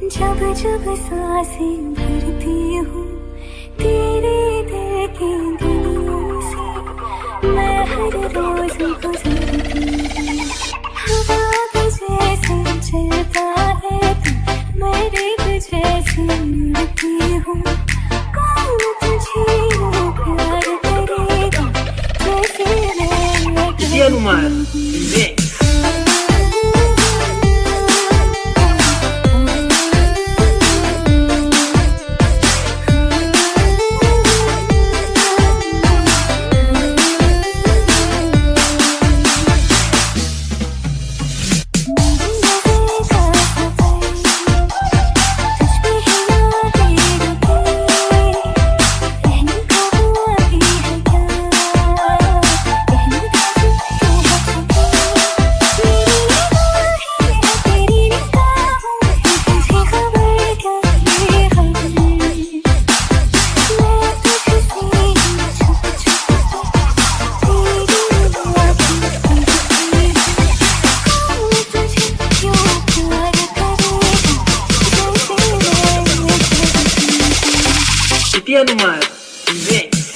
जब जब सांसें भरती हूँ तेरे देखे दिनों से, मैं हर रोज गुजरती हूँ। हवा भी जैसे चलता है तू, मैं रेत जैसी उड़ती हूँ। कौन तुझे यूं प्यार करेगा जैसे मैं करती हूँ। Numar Mix.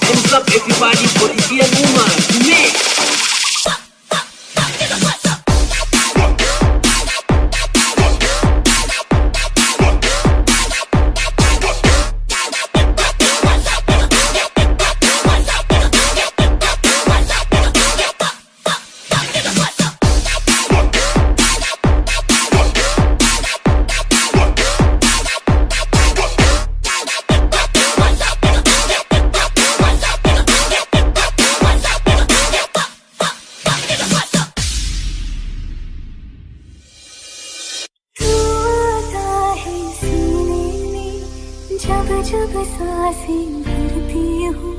Hands up everybody for Indian Numar Mix. जब जब सांसें भरती हूँ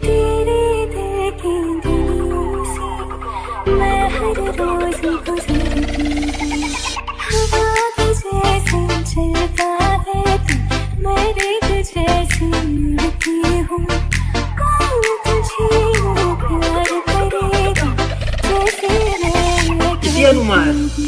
तेरे देखे दिनों से, मैं हर रोज गुजरती हूँ। हवा भी जैसे चलता है तू, मैं रेत जैसी उड़ती हूँ। कौन तुझे यूं प्यार करेगा जैसे मैं करती हूँ।